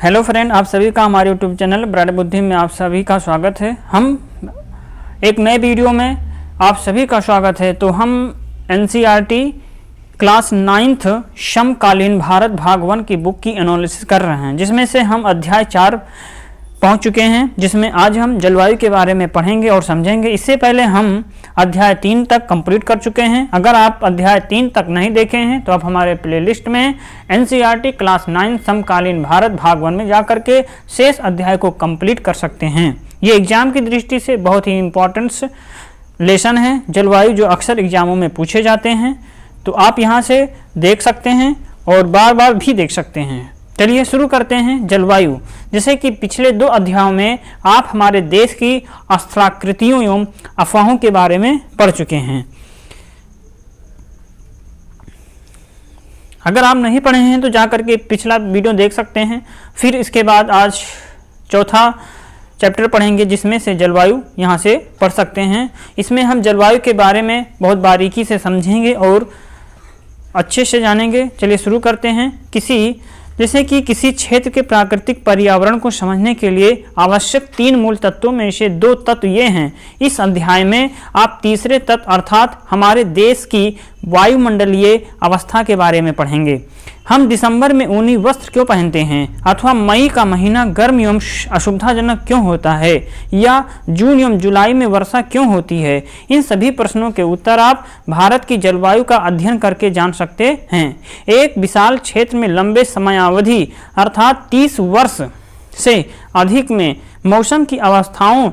Hello friend, आप सभी का हमारे यूट्यूब चैनल ब्राइट बुद्धि में आप सभी का स्वागत है। हम एक नए वीडियो में आप सभी का स्वागत है। तो हम एनसीईआरटी क्लास 9th समकालीन भारत भाग 1 की बुक की एनालिसिस कर रहे हैं, जिसमें से हम अध्याय 4 पहुंच चुके हैं, जिसमें आज हम जलवायु के बारे में पढ़ेंगे और समझेंगे। इससे पहले हम अध्याय 3 तक कंप्लीट कर चुके हैं। अगर आप अध्याय 3 तक नहीं देखे हैं तो आप हमारे प्लेलिस्ट में एनसीईआरटी क्लास 9 समकालीन भारत भाग 1 में जाकर के शेष अध्याय को कंप्लीट कर सकते हैं। ये एग्जाम की दृष्टि से बहुत ही इम्पोर्टेंट लेसन है, जलवायु जो अक्सर एग्जामों में पूछे जाते हैं। तो आप यहाँ से देख सकते हैं और बार बार भी देख सकते हैं। चलिए शुरू करते हैं। जलवायु, जैसे कि पिछले 2 अध्यायों में आप हमारे देश की अस्त्राकृतियों एवं अफवाहों के बारे में पढ़ चुके हैं। अगर आप नहीं पढ़े हैं तो जाकर के पिछला वीडियो देख सकते हैं। फिर इसके बाद आज चौथा चैप्टर पढ़ेंगे, जिसमें से जलवायु यहाँ से पढ़ सकते हैं। इसमें हम जलवायु के बारे में बहुत बारीकी से समझेंगे और अच्छे से जानेंगे। चलिए शुरू करते हैं। जैसे कि किसी क्षेत्र के प्राकृतिक पर्यावरण को समझने के लिए आवश्यक 3 मूल तत्वों में से 2 तत्व ये हैं। इस अध्याय में आप तीसरे तत्व अर्थात हमारे देश की वायुमंडलीय अवस्था के बारे में पढ़ेंगे। हम दिसंबर में ऊनी वस्त्र क्यों पहनते हैं, अथवा मई का महीना गर्म एवं असुविधाजनक क्यों होता है, या जून एवं जुलाई में वर्षा क्यों होती है। इन सभी प्रश्नों के उत्तर आप भारत की जलवायु का अध्ययन करके जान सकते हैं। एक विशाल क्षेत्र में लंबे समयावधि अर्थात 30 वर्ष से अधिक में मौसम की अवस्थाओं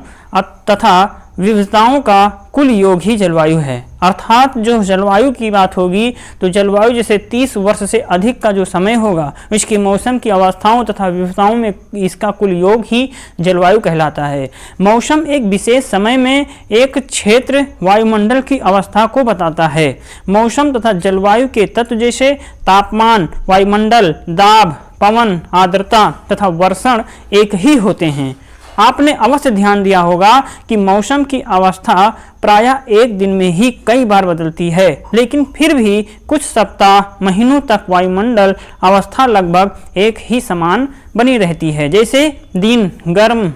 तथा विविधताओं का कुल योग ही जलवायु है। अर्थात जो जलवायु की बात होगी तो जलवायु जैसे 30 वर्ष से अधिक का जो समय होगा, इसकी मौसम की अवस्थाओं तथा विविधताओं में इसका कुल योग ही जलवायु कहलाता है। मौसम एक विशेष समय में एक क्षेत्र वायुमंडल की अवस्था को बताता है। मौसम तथा जलवायु के तत्व जैसे तापमान, वायुमंडल, दाब, पवन, आर्द्रता तथा वर्षण एक ही होते हैं। आपने अवश्य ध्यान दिया होगा कि मौसम की अवस्था प्रायः एक दिन में ही कई बार बदलती है, लेकिन फिर भी कुछ सप्ताह महीनों तक वायुमंडल अवस्था लगभग एक ही समान बनी रहती है। जैसे दिन गर्म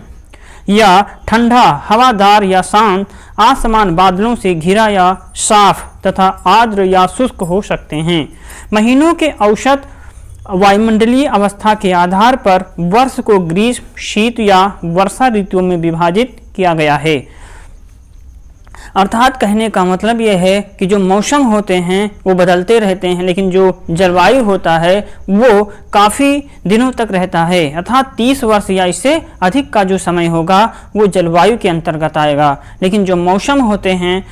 या ठंडा, हवादार या शांत, आसमान बादलों से घिरा या साफ तथा आर्द्र या शुष्क हो सकते हैं। महीनों के औसत वायुमंडलीय अवस्था के आधार पर वर्ष को ग्रीष्म, शीत या वर्षा ऋतुओं में विभाजित किया गया है। अर्थात कहने का मतलब यह है कि जो मौसम होते हैं वो बदलते रहते हैं, लेकिन जो जलवायु होता है वो काफ़ी दिनों तक रहता है। अर्थात 30 वर्ष या इससे अधिक का जो समय होगा वो जलवायु के अंतर्गत आएगा। लेकिन जो मौसम होते हैं,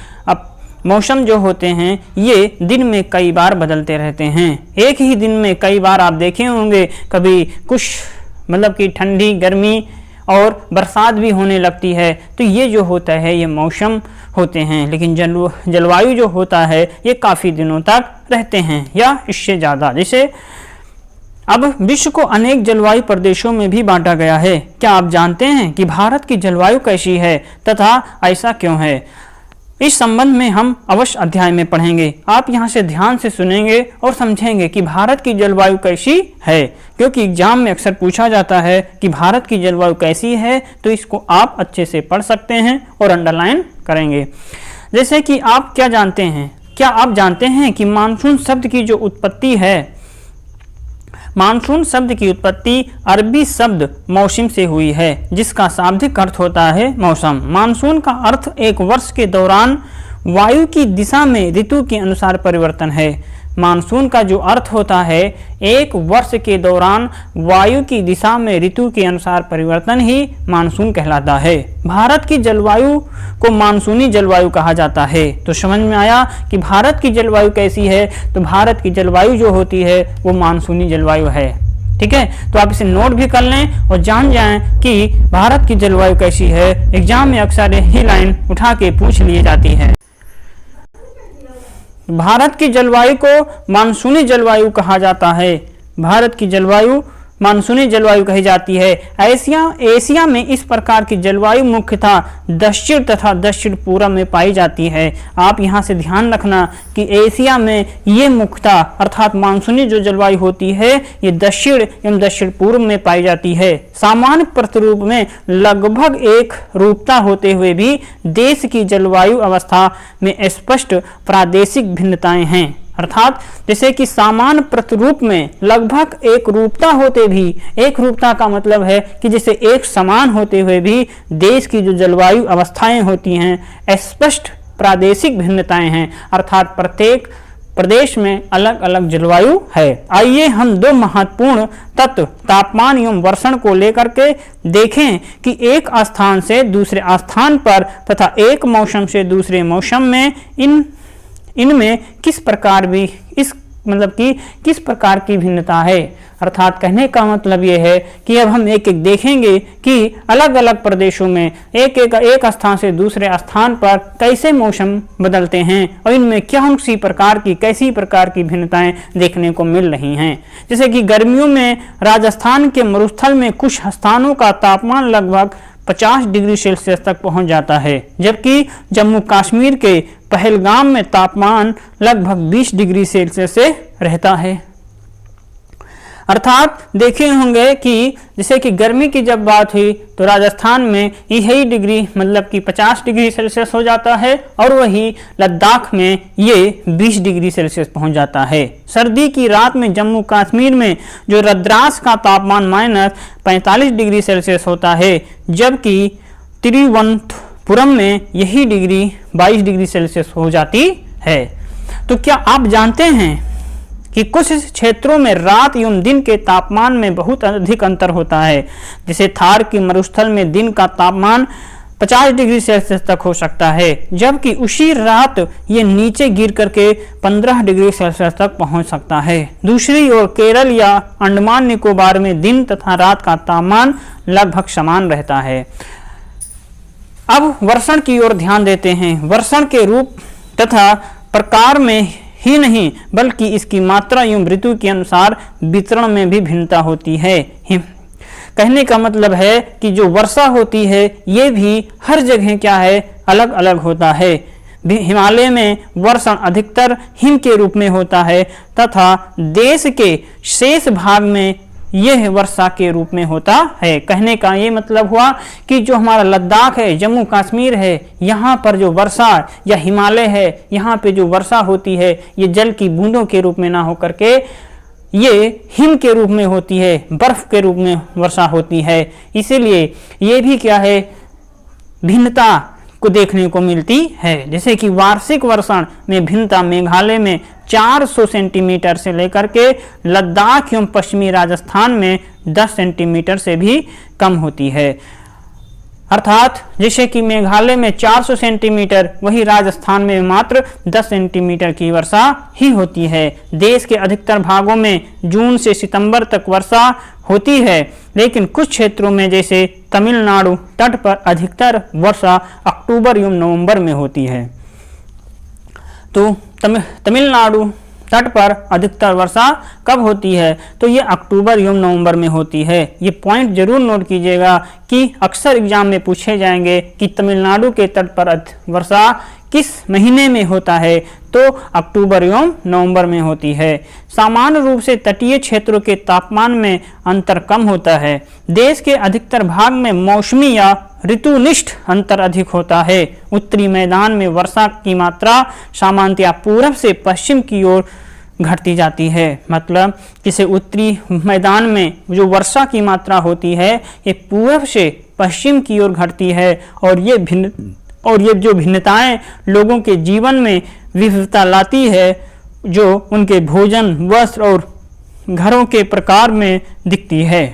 मौसम जो होते हैं ये दिन में कई बार बदलते रहते हैं। एक ही दिन में कई बार आप देखे होंगे, कभी कुछ मतलब कि ठंडी, गर्मी और बरसात भी होने लगती है। तो ये जो होता है ये मौसम होते हैं। लेकिन जलवायु जो होता है ये काफ़ी दिनों तक रहते हैं या इससे ज़्यादा। जैसे अब विश्व को अनेक जलवायु प्रदेशों में भी बांटा गया है। क्या आप जानते हैं कि भारत की जलवायु कैसी है तथा ऐसा क्यों है? इस संबंध में हम अवश्य अध्याय में पढ़ेंगे। आप यहाँ से ध्यान से सुनेंगे और समझेंगे कि भारत की जलवायु कैसी है, क्योंकि एग्जाम में अक्सर पूछा जाता है कि भारत की जलवायु कैसी है। तो इसको आप अच्छे से पढ़ सकते हैं और अंडरलाइन करेंगे। जैसे कि आप क्या आप जानते हैं कि मानसून शब्द की जो उत्पत्ति है, मानसून शब्द की उत्पत्ति अरबी शब्द मौसम से हुई है, जिसका शाब्दिक अर्थ होता है मौसम। मानसून का अर्थ एक वर्ष के दौरान वायु की दिशा में ऋतु के अनुसार परिवर्तन है। मानसून का जो अर्थ होता है एक वर्ष के दौरान वायु की दिशा में ऋतु के अनुसार परिवर्तन ही मानसून कहलाता है। भारत की जलवायु को मानसूनी जलवायु कहा जाता है। तो समझ में आया कि भारत की जलवायु कैसी है। तो भारत की जलवायु जो होती है वो मानसूनी जलवायु है। ठीक है, तो आप इसे नोट भी कर लें और जान जाएं कि भारत की जलवायु कैसी है। एग्जाम में अक्सर यही लाइन उठा के पूछ ली जाती है। भारत की जलवायु को मानसूनी जलवायु कहा जाता है। भारत की जलवायु मानसूनी जलवायु कही जाती है। एशिया में इस प्रकार की जलवायु मुख्यतः दक्षिण तथा दक्षिण पूर्व में पाई जाती है। आप यहाँ से ध्यान रखना कि एशिया में ये मुख्यतः अर्थात मानसूनी जो जलवायु होती है ये दक्षिण एवं दक्षिण पूर्व में पाई जाती है। सामान्य प्रतिरूप में लगभग एक रूपता होते हुए भी देश की जलवायु अवस्था में स्पष्ट प्रादेशिक भिन्नताएं हैं। अर्थात जैसे कि सामान्य प्रतिरूप में लगभग एक रूपता होते भी, एक रूपता का मतलब है कि जैसे एक समान होते हुए भी देश की जो जलवायु अवस्थाएं होती हैं स्पष्ट प्रादेशिक भिन्नताएं हैं, अर्थात प्रत्येक प्रदेश में अलग अलग जलवायु है। आइए हम दो महत्वपूर्ण तत्व तापमान एवं वर्षण को लेकर के देखें कि एक स्थान से दूसरे स्थान पर तथा एक मौसम से दूसरे मौसम में इनमें किस प्रकार किस प्रकार की भिन्नता है। अर्थात कहने का मतलब ये है कि अब हम एक एक देखेंगे कि अलग अलग प्रदेशों में एक स्थान से दूसरे स्थान पर कैसे मौसम बदलते हैं और इनमें कैसी प्रकार की भिन्नताएं देखने को मिल रही हैं। जैसे कि गर्मियों में राजस्थान के मरुस्थल में कुछ स्थानों का तापमान लगभग 50 डिग्री सेल्सियस तक पहुंच जाता है, जबकि जम्मू कश्मीर के पहलगाम में तापमान लगभग 20 डिग्री सेल्सियस से रहता है। अर्थात देखे होंगे कि जैसे कि गर्मी की जब बात हुई तो राजस्थान में यही डिग्री मतलब कि 50 डिग्री सेल्सियस हो जाता है और वही लद्दाख में ये 20 डिग्री सेल्सियस पहुंच जाता है। सर्दी की रात में जम्मू कश्मीर में जो रद्रास का तापमान -45 डिग्री सेल्सियस होता है, जबकि तिरुवनंतपुरम में यही डिग्री 22 डिग्री सेल्सियस हो जाती है। तो क्या आप जानते हैं कि कुछ क्षेत्रों में रात एवं दिन के तापमान में बहुत अधिक अंतर होता है। जैसे थार की मरुस्थल में दिन का तापमान 50 डिग्री सेल्सियस तक हो सकता है, जबकि उसी रात ये नीचे गिर करके 15 डिग्री सेल्सियस तक पहुंच सकता है। दूसरी ओर केरल या अंडमान निकोबार में दिन तथा रात का तापमान लगभग समान रहता है। अब वर्षण की ओर ध्यान देते हैं। वर्षण के रूप तथा प्रकार में ही नहीं बल्कि इसकी मात्रा एवं ऋतु के अनुसार वितरण में भी भिन्नता होती है। कहने का मतलब है कि जो वर्षा होती है ये भी हर जगह क्या है, अलग अलग होता है। हिमालय में वर्षण अधिकतर हिम के रूप में होता है तथा देश के शेष भाग में यह वर्षा के रूप में होता है। कहने का ये मतलब हुआ कि जो हमारा लद्दाख है, जम्मू कश्मीर है, यहाँ पर जो वर्षा या हिमालय है, यहाँ पे जो वर्षा होती है ये जल की बूंदों के रूप में ना होकर के ये हिम के रूप में होती है, बर्फ के रूप में वर्षा होती है। इसीलिए ये भी क्या है, भिन्नता को देखने को मिलती है। जैसे कि वार्षिक वर्षण में भिन्नता मेघालय में 400 सेंटीमीटर से लेकर के लद्दाख एवं पश्चिमी राजस्थान में 10 सेंटीमीटर से भी कम होती है। अर्थात जैसे कि मेघालय में 400 सेंटीमीटर, वही राजस्थान में मात्र 10 सेंटीमीटर की वर्षा ही होती है। देश के अधिकतर भागों में जून से सितंबर तक वर्षा होती है, लेकिन कुछ क्षेत्रों में जैसे तमिलनाडु तट पर अधिकतर वर्षा अक्टूबर एवं नवंबर में होती है। तो तमिलनाडु तट पर अधिकतर वर्षा कब होती है, तो ये अक्टूबर एवं नवंबर में होती है। ये पॉइंट जरूर नोट कीजिएगा कि अक्सर एग्जाम में पूछे जाएंगे कि तमिलनाडु के तट पर वर्षा किस महीने में होता है, तो अक्टूबर एवं नवंबर में होती है। सामान्य रूप से तटीय क्षेत्रों के तापमान में अंतर कम होता है। देश के अधिकतर भाग में मौसमी या ऋतुनिष्ठ अंतर अधिक होता है। उत्तरी मैदान में वर्षा की मात्रा सामान्यतया पूर्व से पश्चिम की ओर घटती जाती है। मतलब जैसे उत्तरी मैदान में जो वर्षा की मात्रा होती है ये पूर्व से पश्चिम की ओर घटती है और ये जो भिन्नताएं लोगों के जीवन में विविधता लाती है, जो उनके भोजन, वस्त्र और घरों के प्रकार में दिखती है।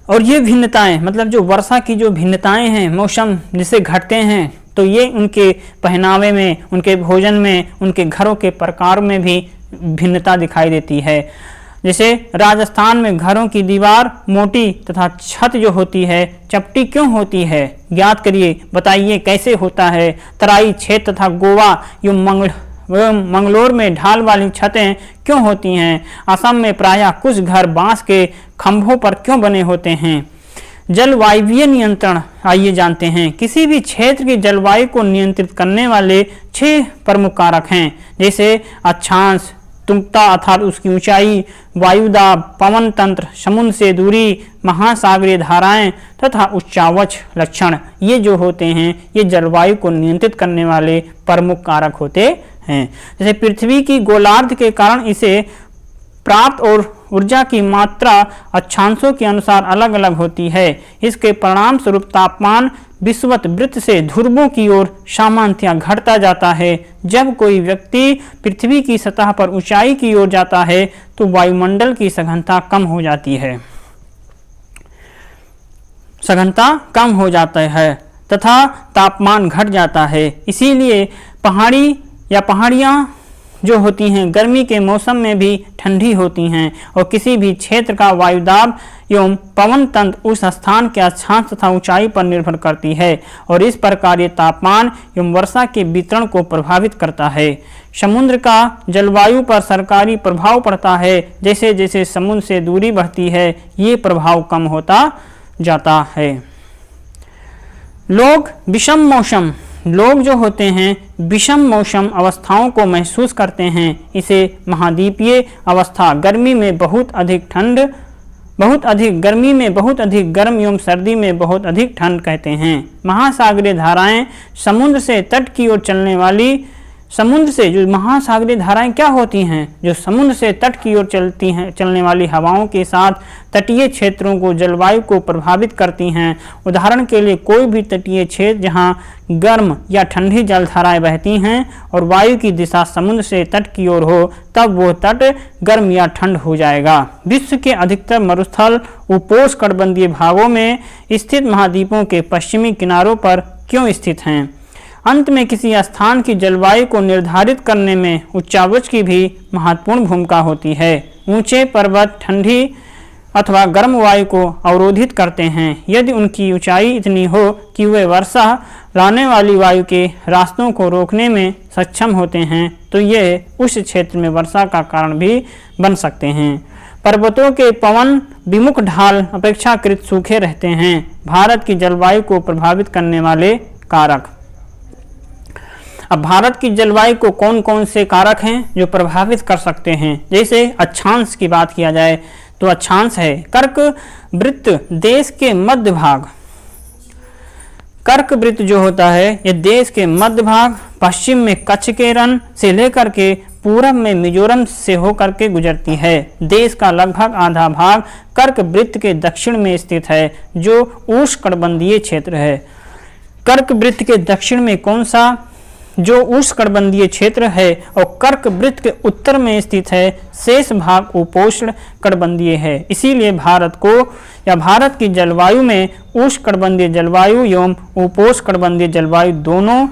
और ये भिन्नताएं मतलब जो वर्षा की जो भिन्नताएं हैं, मौसम जिसे घटते हैं, तो ये उनके पहनावे में, उनके भोजन में, उनके घरों के प्रकार में भी भिन्नता दिखाई देती है। जैसे राजस्थान में घरों की दीवार मोटी तथा छत जो होती है चपटी क्यों होती है, ज्ञात करिए, बताइए कैसे होता है। तराई क्षेत्र तथा गोवा एवं एवं मंगलोर में ढाल वाली छतें क्यों होती हैं? असम में प्रायः कुछ घर बांस के खंभों पर क्यों बने होते हैं? जलवायवीय नियंत्रण आइए जानते हैं। किसी भी क्षेत्र की जलवायु को नियंत्रित करने वाले 6 प्रमुख कारक हैं, जैसे अक्षांश, तुंगता अर्थात उसकी ऊंचाई, वायुदाब, पवन तंत्र, समुद्र से दूरी, महासागरीय धाराएं तथा उच्चावच लक्षण। ये जो होते हैं ये जलवायु को नियंत्रित करने वाले प्रमुख कारक होते हैं। जैसे पृथ्वी की गोलार्ध के कारण इसे प्राप्त और ऊर्जा की मात्रा अक्षांशों के अनुसार अलग अलग होती है। इसके परिणाम स्वरूप तापमान विषुवत वृत्त से ध्रुवों की ओर सामान्यतः घटता जाता है। जब कोई व्यक्ति पृथ्वी की सतह पर ऊंचाई की ओर जाता है तो वायुमंडल की सघनता कम हो जाती है, तथा तापमान घट जाता है। इसीलिए पहाड़ी या पहाड़ियाँ जो होती हैं गर्मी के मौसम में भी ठंडी होती हैं और किसी भी क्षेत्र का वायुदाब एवं पवन तंत्र उस स्थान के अक्षांश तथा ऊंचाई पर निर्भर करती है और इस प्रकार ये तापमान एवं वर्षा के वितरण को प्रभावित करता है। समुद्र का जलवायु पर सरकारी प्रभाव पड़ता है। जैसे जैसे समुद्र से दूरी बढ़ती है ये प्रभाव कम होता जाता है। लोग जो होते हैं विषम मौसम अवस्थाओं को महसूस करते हैं। इसे महाद्वीपीय अवस्था, गर्मी में बहुत अधिक गर्म एवं सर्दी में बहुत अधिक ठंड कहते हैं। महासागरीय धाराएं जो महासागरीय धाराएं क्या होती हैं? जो समुद्र से तट की ओर चलने वाली हवाओं के साथ तटीय क्षेत्रों को जलवायु को प्रभावित करती हैं। उदाहरण के लिए कोई भी तटीय क्षेत्र जहां गर्म या ठंडी जलधाराएं बहती हैं और वायु की दिशा समुद्र से तट की ओर हो तब वो तट गर्म या ठंड हो जाएगा। विश्व के अधिकतर मरुस्थल उपोष्णकटिबंधीय भागों में स्थित महाद्वीपों के पश्चिमी किनारों पर क्यों स्थित हैं? अंत में किसी स्थान की जलवायु को निर्धारित करने में उच्चावच की भी महत्वपूर्ण भूमिका होती है। ऊंचे पर्वत ठंडी अथवा गर्म वायु को अवरोधित करते हैं। यदि उनकी ऊंचाई इतनी हो कि वे वर्षा लाने वाली वायु के रास्तों को रोकने में सक्षम होते हैं तो ये उस क्षेत्र में वर्षा का कारण भी बन सकते हैं। पर्वतों के पवन विमुख ढाल अपेक्षाकृत सूखे रहते हैं। भारत की जलवायु को प्रभावित करने वाले कारक। अब भारत की जलवायु को कौन कौन से कारक हैं जो प्रभावित कर सकते हैं? जैसे अक्षांश की बात किया जाए तो अक्षांश है कर्क वृत्त, देश के मध्य भाग। कर्क वृत्त जो होता है ये देश के मध्य भाग, पश्चिम में कच्छ के रण से लेकर के पूरब में मिजोरम से होकर के गुजरती है। देश का लगभग आधा भाग कर्क वृत्त के दक्षिण में स्थित है जो उष्णकटिबंधीय क्षेत्र है। कर्क वृत्त के दक्षिण में कौन सा? जो उष्णकटिबंधीय क्षेत्र है और कर्क वृत्त के उत्तर में स्थित है शेष भाग उपोष्णकटिबंधीय है। इसीलिए भारत की जलवायु में उष्णकटिबंधीय जलवायु एवं उपोष्णकटिबंधीय जलवायु दोनों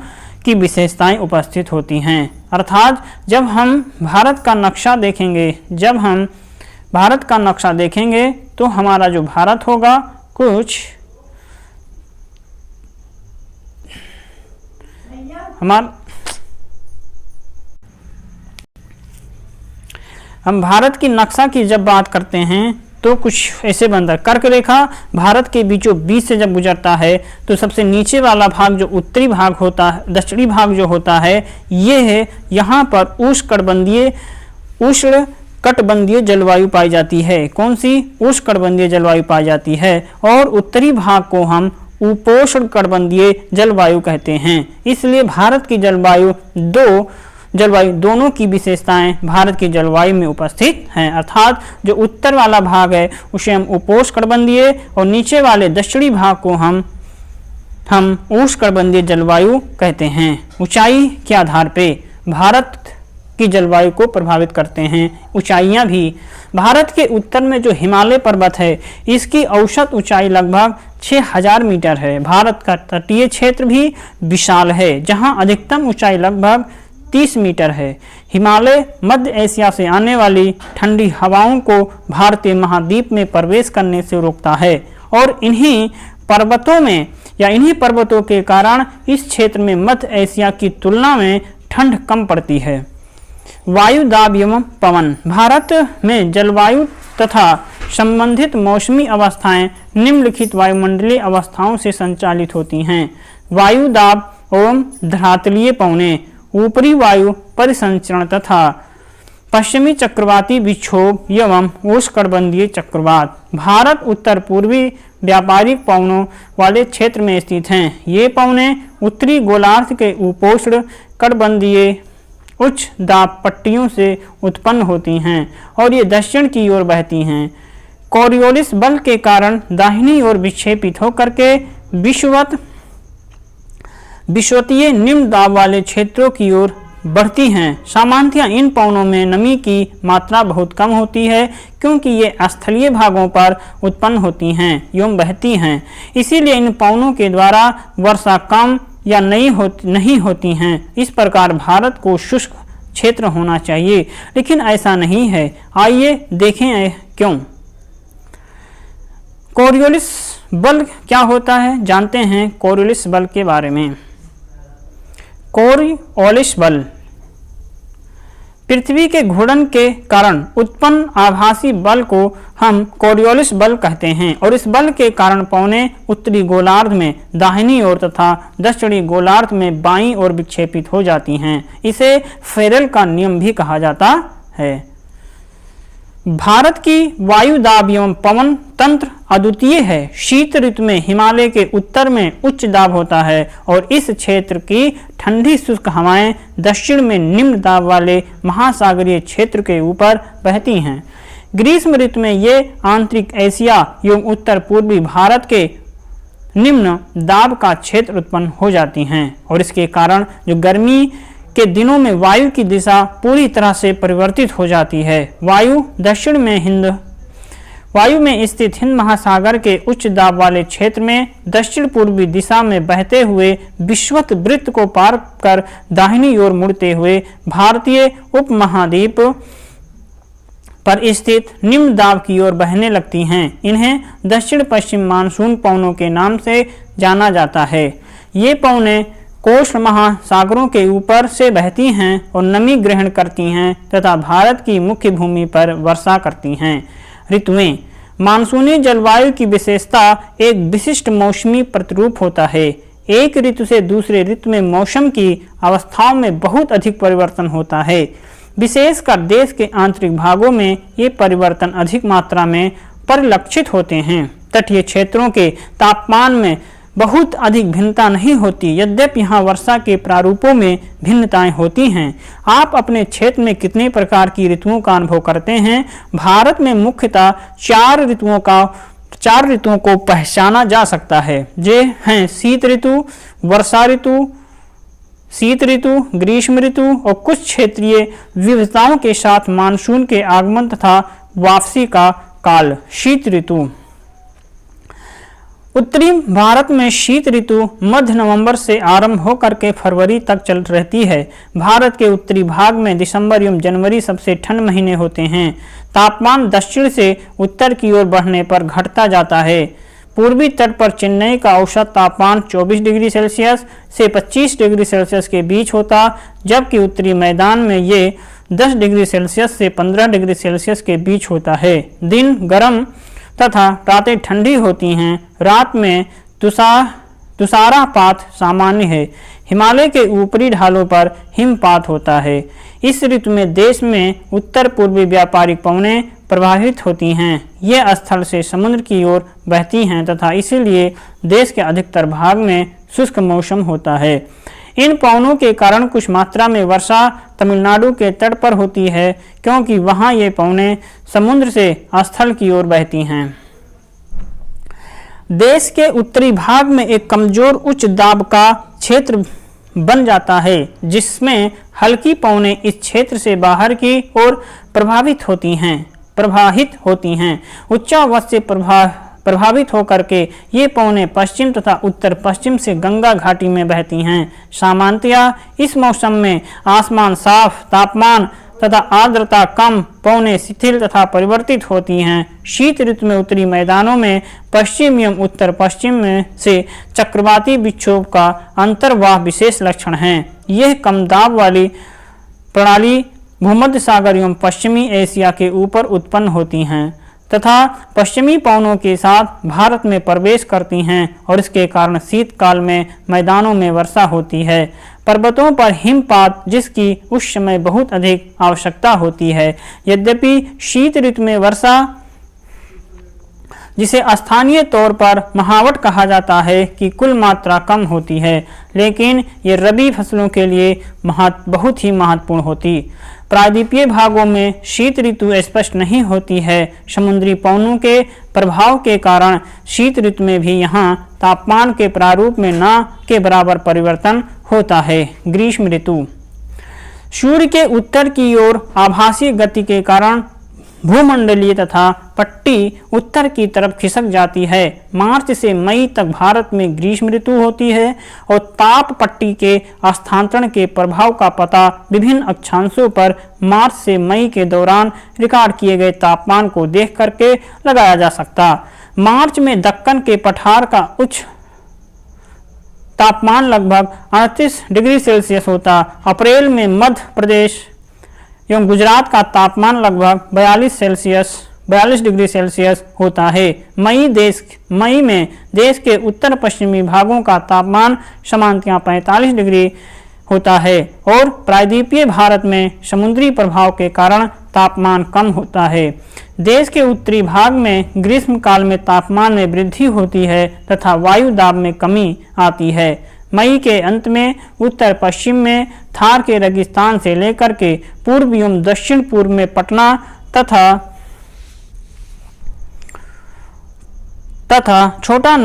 की विशेषताएं उपस्थित होती हैं। अर्थात जब हम भारत का नक्शा देखेंगे तो हमारा जो भारत होगा हम भारत की नक्शा की जब बात करते हैं तो कुछ ऐसे बनता है। कर्क रेखा भारत के बीचों बीच से जब गुजरता है तो सबसे नीचे वाला भाग जो उत्तरी भाग होता है, दक्षिणी भाग जो होता है ये है। यहाँ पर उष्णकटिबंधीय जलवायु पाई जाती है। कौन सी? उष्णकटिबंधीय जलवायु पाई जाती है और उत्तरी भाग को हम उपोष्णकटिबंधीय जलवायु कहते हैं। इसलिए भारत की जलवायु दोनों की विशेषताएं भारत की जलवायु में उपस्थित हैं। अर्थात जो उत्तर वाला भाग है उसे हम उपोष्णकटिबंधीय और नीचे वाले दक्षिणी भाग को हम उष्णकटिबंधीय जलवायु कहते हैं। ऊंचाई के आधार पे भारत की जलवायु को प्रभावित करते हैं ऊंचाइयां भी। भारत के उत्तर में जो हिमालय पर्वत है इसकी औसत ऊंचाई लगभग 6000 मीटर है। भारत का तटीय क्षेत्र भी विशाल है जहां अधिकतम ऊंचाई लगभग 30 मीटर है। हिमालय मध्य एशिया से आने वाली ठंडी हवाओं को भारतीय महाद्वीप में प्रवेश करने से रोकता है और इन्हीं पर्वतों के कारण इस क्षेत्र में मध्य एशिया की तुलना में ठंड कम पड़ती है। वायु दाब एवं पवन। भारत में जलवायु तथा संबंधित मौसमी अवस्थाएं निम्नलिखित वायुमंडलीय अवस्थाओं से संचालित होती हैं। वायु दाब एवं धरातलीय पवनें, ऊपरी वायु परिसंचरण तथा पश्चिमी चक्रवाती विक्षोभ एवं उष्णकटिबंधीय चक्रवात। भारत उत्तर पूर्वी व्यापारिक पवनों वाले क्षेत्र में स्थित हैं। ये पवनें उत्तरी गोलार्ध के उपोष्ण कटिबंधीय उच्च दाब पट्टियों से उत्पन्न होती हैं और ये दक्षिण की ओर बहती हैं। कोरियोलिस बल के कारण दाहिनी ओर विक्षेपित होकर के विषुवतीय निम्न दाब वाले क्षेत्रों की ओर बढ़ती हैं। सामान्यतः इन पवनों में नमी की मात्रा बहुत कम होती है क्योंकि ये स्थलीय भागों पर उत्पन्न होती हैं एवं बहती हैं। इसीलिए इन पवनों के द्वारा वर्षा कम या नहीं होती हैं। इस प्रकार भारत को शुष्क क्षेत्र होना चाहिए, लेकिन ऐसा नहीं है। आइए देखें क्यों। कोरियोलिस बल क्या होता है, जानते हैं कोरियोलिस बल के बारे में। कोरियोलिस बल पृथ्वी के घूर्णन के कारण उत्पन्न आभासी बल को हम कोरियोलिस बल कहते हैं और इस बल के कारण पवनें उत्तरी गोलार्ध में दाहिनी ओर तथा दक्षिणी गोलार्ध में बाईं ओर विक्षेपित हो जाती हैं। इसे फेरेल का नियम भी कहा जाता है। भारत की वायु दाब एवं पवन तंत्र अद्वितीय है। शीत ऋतु में हिमालय के उत्तर में उच्च दाब होता है और इस क्षेत्र की ठंडी शुष्क हवाएं दक्षिण में निम्न दाब वाले महासागरीय क्षेत्र के ऊपर बहती हैं। ग्रीष्म ऋतु में ये आंतरिक एशिया एवं उत्तर पूर्वी भारत के निम्न दाब का क्षेत्र उत्पन्न हो जाती हैं और इसके कारण जो गर्मी के दिनों में वायु की दिशा पूरी तरह से परिवर्तित हो जाती है। वायु में स्थित हिंद महासागर के उच्च दाब वाले क्षेत्र में दक्षिण पूर्वी दिशा में बहते हुए विषुवत वृत्त को पार कर दाहिनी ओर मुड़ते हुए भारतीय उपमहाद्वीप पर स्थित निम्न दाब की ओर बहने लगती हैं। इन्हें दक्षिण पश्चिम मानसून पवनों के नाम से जाना जाता है। ये पवनें कोस्ट महासागरों के ऊपर से बहती हैं और नमी ग्रहण करती हैं तथा भारत की मुख्य भूमि पर वर्षा करती हैं। ऋतुएं। मानसूनी जलवायु की विशेषता एक विशिष्ट मौसमी प्रतिरूप होता है। एक ऋतु से दूसरे ऋतु में मौसम की अवस्थाओं में बहुत अधिक परिवर्तन होता है। विशेषकर देश के आंतरिक भागों में ये परिवर्तन अधिक मात्रा में परिलक्षित होते हैं। तटीय क्षेत्रों के तापमान में बहुत अधिक भिन्नता नहीं होती, यद्यपि यहाँ वर्षा के प्रारूपों में भिन्नताएं होती हैं। आप अपने क्षेत्र में कितने प्रकार की ऋतुओं का अनुभव करते हैं? भारत में मुख्यतः चार ऋतुओं को पहचाना जा सकता है। जे हैं शीत ऋतु, वर्षा ऋतु, शीत ऋतु, ग्रीष्म ऋतु और कुछ क्षेत्रीय विविधताओं के साथ मानसून के आगमन तथा वापसी का काल। शीत ऋतु। उत्तरी भारत में शीत ऋतु मध्य नवंबर से आरंभ होकर के फरवरी तक चल रहती है। भारत के उत्तरी भाग में दिसंबर एवं जनवरी सबसे ठंड महीने होते हैं। तापमान दक्षिण से उत्तर की ओर बढ़ने पर घटता जाता है। पूर्वी तट पर चेन्नई का औसत तापमान 24 डिग्री सेल्सियस से 25 डिग्री सेल्सियस के बीच होता, जबकि उत्तरी मैदान में ये 10 डिग्री सेल्सियस से 15 डिग्री सेल्सियस के बीच होता है। दिन गर्म तथा रातें ठंडी होती हैं। रात में तुषारपात सामान्य है। हिमालय के ऊपरी ढालों पर हिमपात होता है। इस ऋतु में देश में उत्तर पूर्वी व्यापारिक पवनें प्रभावित होती हैं। ये स्थल से समुद्र की ओर बहती हैं तथा इसीलिए देश के अधिकतर भाग में शुष्क मौसम होता है। इन पवनों के कारण कुछ मात्रा में वर्षा तमिलनाडु के तट पर होती है, क्योंकि वहां ये पवनें समुद्र से स्थल की ओर बहती हैं। देश के उत्तरी भाग में एक कमजोर उच्च दाब का क्षेत्र बन जाता है, जिसमें हल्की पवनें इस क्षेत्र से बाहर की ओर प्रवाहित होती हैं। उच्चावच से प्रभावित होकर के ये पवनें पश्चिम तथा उत्तर पश्चिम से गंगा घाटी में बहती हैं। सामान्यतया इस मौसम में आसमान साफ, तापमान तथा आर्द्रता कम, पवनें शिथिल तथा परिवर्तित होती हैं। शीत ऋतु में उत्तरी मैदानों में पश्चिम एवं उत्तर पश्चिम में से चक्रवाती विक्षोभ का अंतर्वाह विशेष लक्षण हैं। यह कम दाब वाली प्रणाली भूमध्य सागर एवं पश्चिमी एशिया के ऊपर उत्पन्न होती हैं तथा पश्चिमी पवनों के साथ भारत में प्रवेश करती हैं और इसके कारण शीतकाल में मैदानों में वर्षा होती है। पर्वतों पर हिमपात जिसकी उस समय बहुत अधिक आवश्यकता होती है। यद्यपि शीत ऋतु में वर्षा, जिसे स्थानीय तौर पर महावट कहा जाता है, की कुल मात्रा कम होती है, लेकिन ये रबी फसलों के लिए बहुत ही महत्वपूर्ण होती। प्रायद्वीपीय भागों में शीत ऋतु स्पष्ट नहीं होती है। समुद्री पवनों के प्रभाव के कारण शीत ऋतु में भी यहाँ तापमान के प्रारूप में न के बराबर परिवर्तन होता है। ग्रीष्म ऋतु, सूर्य के उत्तर की ओर आभासी गति के कारण भूमंडलीय तथा पट्टी उत्तर की तरफ खिसक जाती है। मार्च से मई तक भारत में ग्रीष्म ऋतु होती है और ताप पट्टी के स्थानांतरण के प्रभाव का पता विभिन्न अक्षांशों पर मार्च से मई के दौरान रिकॉर्ड किए गए तापमान को देख करके लगाया जा सकता। मार्च में दक्कन के पठार का उच्च तापमान लगभग 38 डिग्री सेल्सियस होता। अप्रैल में मध्य प्रदेश एवं गुजरात का तापमान लगभग 42 डिग्री सेल्सियस होता है। मई में देश के उत्तर पश्चिमी भागों का तापमान सामान्यतः 45 डिग्री होता है और प्रायद्वीपीय भारत में समुद्री प्रभाव के कारण तापमान कम होता है। देश के उत्तरी भाग में ग्रीष्म काल में तापमान में वृद्धि होती है तथा वायु दाब में कमी आती है। मई के अंत में उत्तर पश्चिम में थार के रेगिस्तान से लेकर के पूर्व एवं दक्षिण पूर्व में पटना तथा छोटा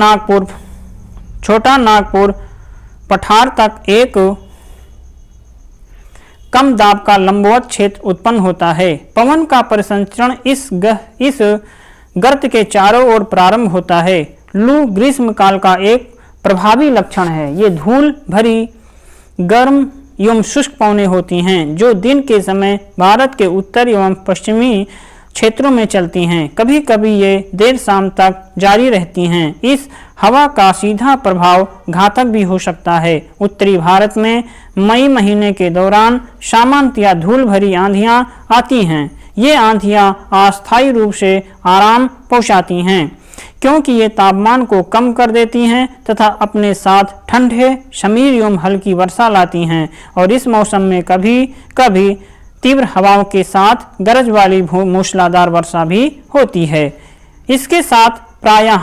नागपुर पठार तक एक कम दाब का लंबवत क्षेत्र उत्पन्न होता है। पवन का परिसंचरण इस गर्त के चारों ओर प्रारंभ होता है। लू ग्रीष्म काल का एक प्रभावी लक्षण है। ये धूल भरी गर्म एवं शुष्क पवनें होती हैं जो दिन के समय भारत के उत्तर एवं पश्चिमी क्षेत्रों में चलती हैं। कभी कभी ये देर शाम तक जारी रहती हैं। इस हवा का सीधा प्रभाव घातक भी हो सकता है। उत्तरी भारत में मई महीने के दौरान सामान्यतया धूल भरी आंधियां आती हैं। ये आंधियां अस्थायी रूप से आराम पहुंचाती हैं क्योंकि ये तापमान को कम कर देती हैं तथा अपने साथ ठंडे शमीर एवं हल्की वर्षा लाती हैं और इस मौसम में कभी कभी तीव्र हवाओं के साथ गरज वाली मूसलाधार वर्षा भी होती है। इसके साथ प्रायः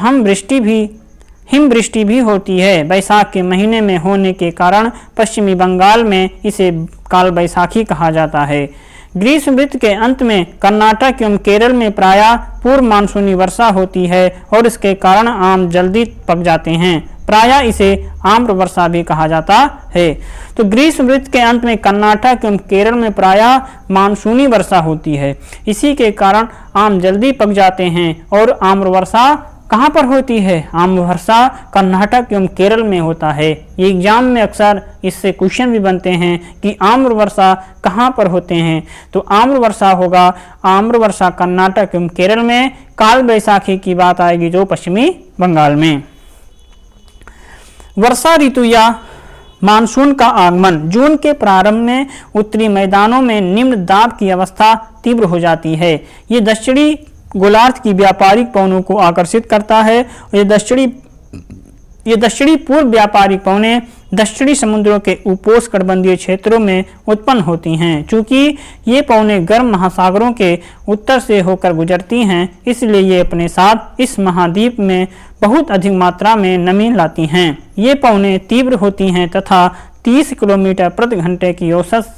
हिमवृष्टि भी होती है। बैसाख के महीने में होने के कारण पश्चिमी बंगाल में इसे काल बैसाखी कहा जाता है। ग्रीष्म ऋतु के अंत में कर्नाटक एवं केरल में प्रायः पूर्व मानसूनी वर्षा होती है और इसके कारण आम जल्दी पक जाते हैं। प्रायः इसे आम्र वर्षा भी कहा जाता है। तो ग्रीष्म ऋतु के अंत में कर्नाटक एवं केरल में प्रायः मानसूनी वर्षा होती है। इसी के कारण आम जल्दी पक जाते हैं और आम्र वर्षा कहाँ पर होती है? आम्र वर्षा कर्नाटक एवं केरल में होता है। ये एग्जाम में अक्सर इससे क्वेश्चन भी बनते हैं कि आम्र वर्षा कहाँ पर होते हैं। तो आम्र वर्षा होगा, आम्र वर्षा कर्नाटक एवं केरल में। काल बैसाखी की बात आएगी जो पश्चिमी बंगाल में। वर्षा ऋतु या मानसून का आगमन। जून के प्रारंभ में उत्तरी मैदानों में निम्न दाब की अवस्था तीव्र हो जाती है। ये दक्षिणी गोलार्ध की व्यापारिक पवनों को आकर्षित करता है। ये दक्षिणी पूर्व व्यापारिक पवनें दक्षिणी समुद्रों के उपोष्णकटिबंधीय क्षेत्रों में उत्पन्न होती हैं। चूंकि ये पवनें गर्म महासागरों के उत्तर से होकर गुजरती हैं, इसलिए ये अपने साथ इस महाद्वीप में बहुत अधिक मात्रा में नमी लाती हैं। ये पवनें तीव्र होती हैं तथा 30 किलोमीटर प्रति घंटे की औसत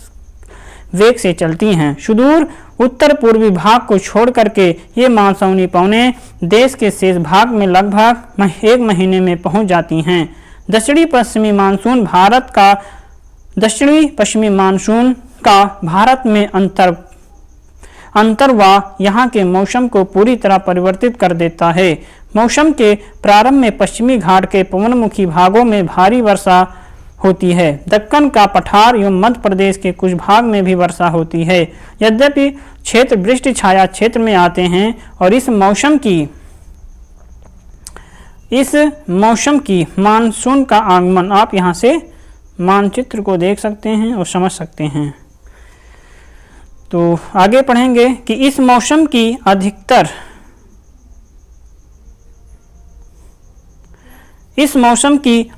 वेग से चलती हैं। सुदूर उत्तर पूर्वी भाग को छोड़ करके ये मानसूनी पवनें देश के शेष भाग में लगभग 1 महीने में पहुंच जाती हैं। दक्षिणी पश्चिमी मानसून का भारत में अंतर्वाह यहाँ के मौसम को पूरी तरह परिवर्तित कर देता है। मौसम के प्रारंभ में पश्चिमी घाट के पवनमुखी भागों में भारी वर्षा होती है। दक्कन का पठार एवं मध्य प्रदेश के कुछ भाग में भी वर्षा होती है। यद्यपि क्षेत्र वृष्टि छाया क्षेत्र में आते हैं और इस मौसम की मानसून का आगमन, आप यहाँ से मानचित्र को देख सकते हैं और समझ सकते हैं। तो आगे पढ़ेंगे कि इस मौसम की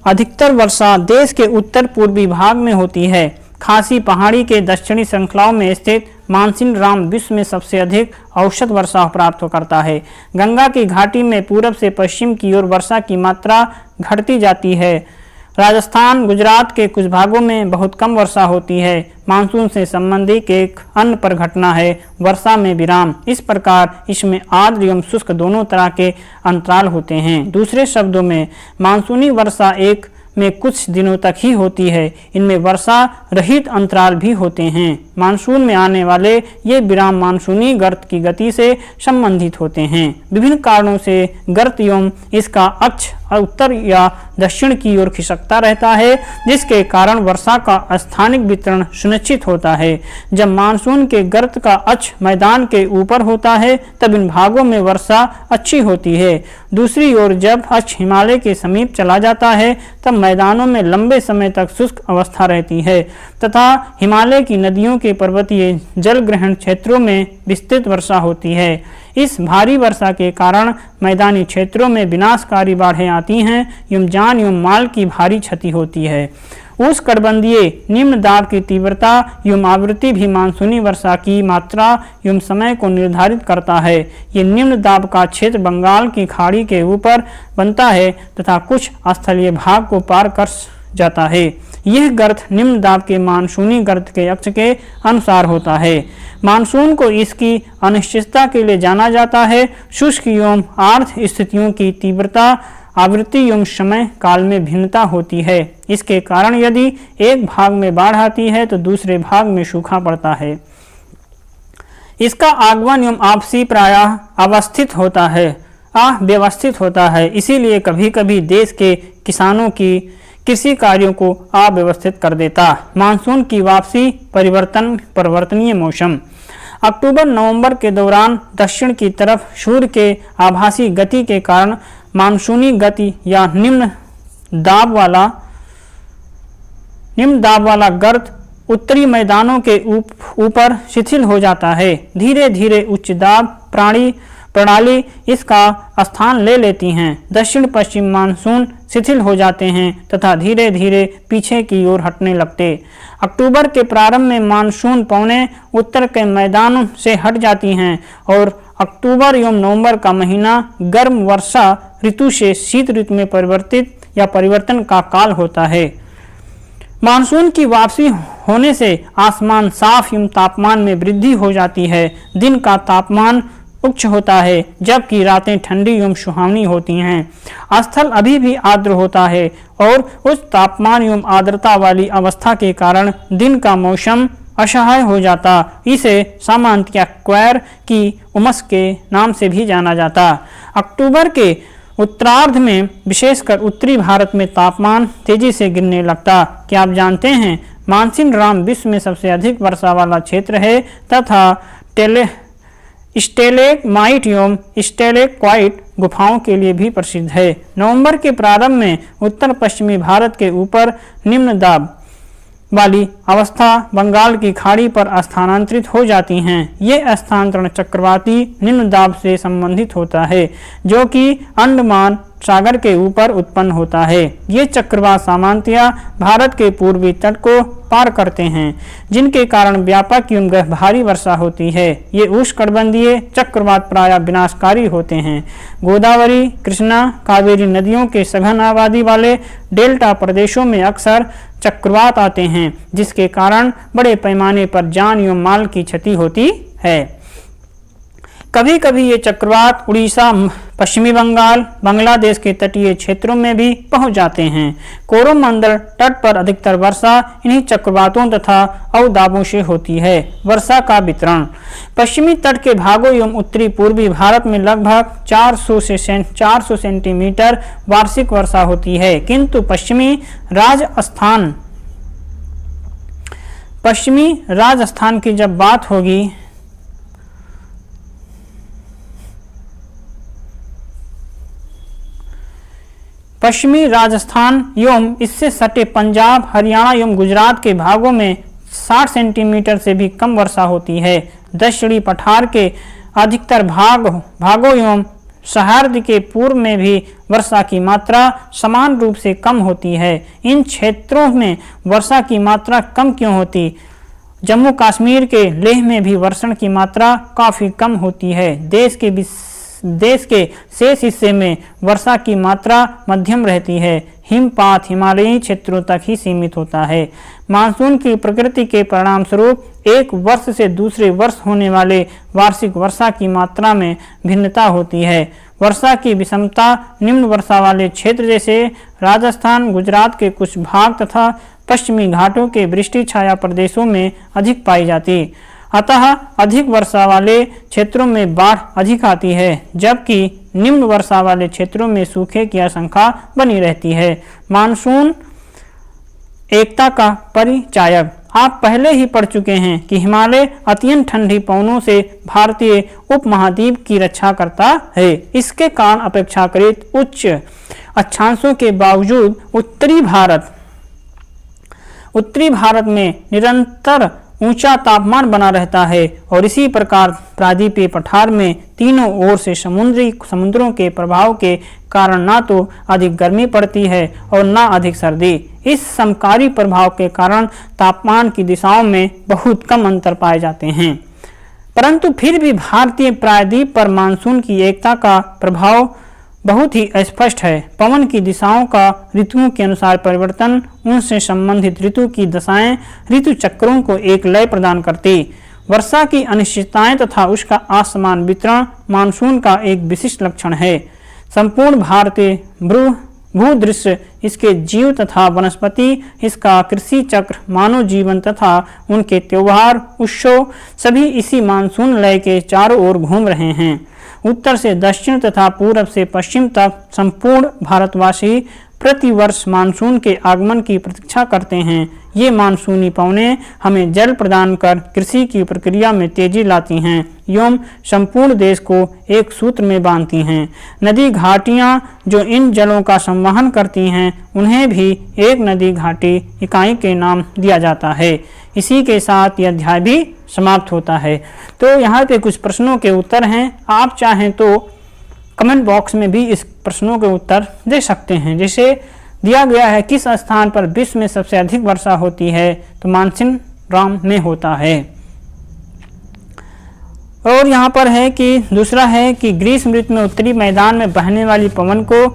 अधिकतर वर्षा देश के उत्तर पूर्वी भाग में होती है। खासी पहाड़ी के दक्षिणी श्रृंखलाओं में स्थित मानसिन राम विश्व में सबसे अधिक औसत वर्षा प्राप्त करता है। गंगा की घाटी में पूरब से पश्चिम की ओर वर्षा की मात्रा घटती जाती है। राजस्थान, गुजरात के कुछ भागों में बहुत कम वर्षा होती है। मानसून से संबंधित एक अन्य परिघटना है वर्षा में विराम। इस प्रकार इसमें आर्द्र एवं शुष्क दोनों तरह के अंतराल होते हैं। दूसरे शब्दों में मानसूनी वर्षा एक में कुछ दिनों तक ही होती है। इनमें वर्षा रहित अंतराल भी होते हैं। मानसून में आने वाले ये विराम मानसूनी गर्त की गति से संबंधित होते हैं। विभिन्न कारणों से गर्त एवं इसका अक्ष उत्तर या दक्षिण की ओर खिसकता रहता है, जिसके कारण वर्षा का स्थानिक वितरण सुनिश्चित होता है। जब मानसून के गर्त का अक्ष मैदान के ऊपर होता है तब इन भागों में वर्षा अच्छी होती है। दूसरी ओर जब अक्ष हिमालय के समीप चला जाता है तब मैदानों में लंबे समय तक शुष्क अवस्था रहती है तथा हिमालय की नदियों के पर्वतीय जल ग्रहण क्षेत्रों में विस्तृत वर्षा होती है। इस भारी वर्षा के कारण मैदानी क्षेत्रों में विनाशकारी बाढ़ें आती हैं एवं जान एवं माल की भारी क्षति होती है। उष्णकटिबंधीय निम्न दाब की तीव्रता एवं आवृत्ति भी मानसूनी वर्षा की मात्रा एवं समय को निर्धारित करता है। ये निम्न दाब का क्षेत्र बंगाल की खाड़ी के ऊपर बनता है तथा कुछ स्थलीय भाग को पार कर जाता है। यह गर्त निम्न दाब के मानसूनी गर्त के अक्ष के अनुसार होता है। मानसून को इसकी अनिश्चितता के लिए जाना जाता है। शुष्क एवं आर्द्र स्थितियों की तीव्रता, आवृत्ति एवं समय काल में भिन्नता होती है। इसके कारण यदि एक भाग में बाढ़ आती है तो दूसरे भाग में सूखा पड़ता है। इसका आगमन एवं आपसी प्रायः अव्यवस्थित होता है। इसीलिए कभी कभी देश के किसानों की कृषि कार्यों को अव्यवस्थित कर देता। मानसून की वापसी परिवर्तनीय मौसम। अक्टूबर-नवंबर के दौरान दक्षिण की तरफ सूर्य के आभासी गति के कारण मानसूनी गति या निम्न दाब वाला गर्त उत्तरी मैदानों के ऊपर शिथिल हो जाता है। धीरे धीरे उच्च दाब प्रणाली इसका स्थान ले लेती हैं। दक्षिण पश्चिम मानसून शिथिल हो जाते हैं तथा धीरे धीरे पीछे की ओर हटने लगते। अक्टूबर के प्रारंभ में मानसून पौने उत्तर के मैदान से हट जाती हैं और अक्टूबर एवं नवंबर का महीना गर्म वर्षा ऋतु से शीत ऋतु में परिवर्तन का काल होता है। मानसून की वापसी होने से आसमान साफ एवं तापमान में वृद्धि हो जाती है। दिन का तापमान उच्च होता है जबकि रातें ठंडी एवं सुहावनी होती हैं। स्थल अभी भी आर्द्र होता है और उच्च तापमान एवं आर्द्रता वाली अवस्था के कारण दिन का मौसम असह्य हो जाता। इसे सामान्यतया क्वैर की उमस के नाम से भी जाना जाता। अक्टूबर के उत्तरार्ध में विशेषकर उत्तरी भारत में तापमान तेजी से गिरने लगता। क्या आप जानते हैं मानसिन राम विश्व में सबसे अधिक वर्षा वाला क्षेत्र है तथा स्टेलेगमाइट एवं स्टेलेक्वाइट गुफाओं के लिए भी प्रसिद्ध है। नवंबर के प्रारंभ में उत्तर पश्चिमी भारत के ऊपर निम्न दाब वाली अवस्था बंगाल की खाड़ी पर स्थानांतरित हो जाती हैं। ये स्थानांतरण चक्रवाती निम्न दाब से संबंधित होता है जो कि अंडमान सागर के ऊपर उत्पन्न होता है। ये चक्रवात सामान्यतया भारत के पूर्वी तट को पार करते हैं जिनके कारण व्यापक एवं भारी वर्षा होती है। ये उष्णकटिबंधीय चक्रवात प्रायः विनाशकारी होते हैं। गोदावरी, कृष्णा, कावेरी नदियों के सघन आबादी वाले डेल्टा प्रदेशों में अक्सर चक्रवात आते हैं जिसके कारण बड़े पैमाने पर जान एवं माल की क्षति होती है। कभी कभी ये चक्रवात उड़ीसा, पश्चिमी बंगाल, बांग्लादेश के तटीय क्षेत्रों में भी पहुंच जाते हैं। कोरोमंडल तट पर अधिकतर वर्षा इन्हीं चक्रवातों तथा अवदाबों से होती है। वर्षा का वितरण पश्चिमी तट के भागों एवं उत्तरी पूर्वी भारत में लगभग 400 सेंटीमीटर वार्षिक वर्षा होती है, किंतु पश्चिमी राजस्थान की जब बात होगी पश्चिमी राजस्थान एवं इससे सटे पंजाब, हरियाणा एवं गुजरात के भागों में 60 सेंटीमीटर से भी कम वर्षा होती है। दक्षिणी पठार के अधिकतर भागों एवं सहार्द के पूर्व में भी वर्षा की मात्रा समान रूप से कम होती है। इन क्षेत्रों में वर्षा की मात्रा कम क्यों होती? जम्मू कश्मीर के लेह में भी वर्षण की मात्रा काफ़ी कम होती है। देश के शेष हिस्से में वर्षा की मात्रा मध्यम रहती है। हिमपात हिमालयी क्षेत्रों तक ही सीमित होता है। मानसून की प्रकृति के परिणाम स्वरूप एक वर्ष से दूसरे वर्ष होने वाले वार्षिक वर्षा की मात्रा में भिन्नता होती है। वर्षा की विषमता निम्न वर्षा वाले क्षेत्र जैसे राजस्थान, गुजरात के कुछ भाग तथा पश्चिमी घाटों के वृष्टि छाया प्रदेशों में अधिक पाई जाती। अतः अधिक वर्षा वाले क्षेत्रों में बाढ़ अधिक आती है, जबकि निम्न वर्षा वाले क्षेत्रों में सूखे की आशंका बनी रहती है। मानसून एकता का परिचायक आप पहले ही पढ़ चुके हैं कि हिमालय अत्यंत ठंडी पवनों से भारतीय उपमहाद्वीप की रक्षा करता है। इसके कारण अपेक्षाकृत उच्च अक्षांशों के बावजूद उत्तरी भारत में निरंतर ऊंचा तापमान बना रहता है और इसी प्रकार प्रायद्वीपीय पठार में तीनों ओर से समुद्रों के प्रभाव के कारण ना तो अधिक गर्मी पड़ती है और ना अधिक सर्दी। इस समकारी प्रभाव के कारण तापमान की दिशाओं में बहुत कम अंतर पाए जाते हैं, परंतु फिर भी भारतीय प्रायद्वीप पर मानसून की एकता का प्रभाव बहुत ही स्पष्ट है। पवन की दिशाओं का ऋतुओं के अनुसार परिवर्तन, उनसे संबंधित ऋतु की दशाएं ऋतु चक्रों को एक लय प्रदान करती। वर्षा की अनिश्चितताएं तथा उसका असमान वितरण मानसून का एक विशिष्ट लक्षण है। संपूर्ण भारतीय भूदृश्य, इसके जीव तथा वनस्पति, इसका कृषि चक्र, मानव जीवन तथा उनके त्योहार उत्सव सभी इसी मानसून लय के चारों ओर घूम रहे हैं। उत्तर से दक्षिण तथा पूरब से पश्चिम तक संपूर्ण भारतवासी प्रतिवर्ष मानसून के आगमन की प्रतीक्षा करते हैं। ये मानसूनी पवनें हमें जल प्रदान कर कृषि की प्रक्रिया में तेजी लाती हैं एवं संपूर्ण देश को एक सूत्र में बांधती हैं। नदी घाटियाँ जो इन जलों का संवहन करती हैं, उन्हें भी एक नदी घाटी इकाई के नाम दिया जाता है। इसी के साथ यह अध्याय भी समाप्त होता है। तो यहाँ पे कुछ प्रश्नों के उत्तर हैं, आप चाहें तो कमेंट बॉक्स में भी इस प्रश्नों के उत्तर दे सकते हैं। जैसे दिया गया है किस स्थान पर विश्व में सबसे अधिक वर्षा होती है, तो मानसिनराम में होता है। और यहाँ पर है कि दूसरा है कि ग्रीष्म ऋतु में उत्तरी मैदान में बहने वाली पवन को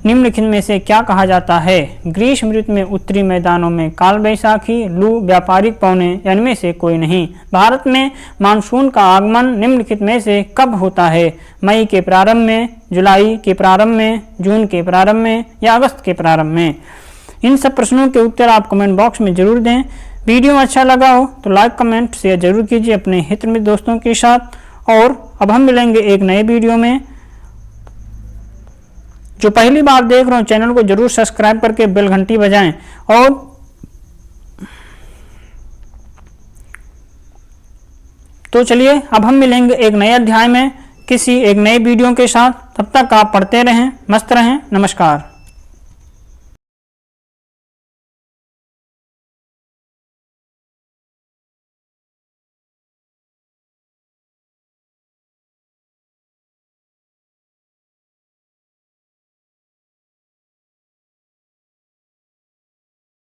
निम्नलिखित में से क्या कहा जाता है? ग्रीष्म ऋतु में उत्तरी मैदानों में काल बैसाखी, लू, व्यापारिक पवनें, इनमें से कोई नहीं। भारत में मानसून का आगमन निम्नलिखित में से कब होता है? मई के प्रारंभ में, जुलाई के प्रारंभ में, जून के प्रारंभ में या अगस्त के प्रारंभ में? इन सब प्रश्नों के उत्तर आप कमेंट बॉक्स में जरूर दें। वीडियो अच्छा लगा हो तो लाइक, कमेंट, शेयर जरूर कीजिए अपने हित मित्र दोस्तों के साथ। और अब हम मिलेंगे एक नए वीडियो में। जो पहली बार देख रहे हो चैनल को जरूर सब्सक्राइब करके बेल घंटी बजाएं। और तो चलिए अब हम मिलेंगे एक नए अध्याय में किसी एक नए वीडियो के साथ। तब तक आप पढ़ते रहें, मस्त रहें। नमस्कार।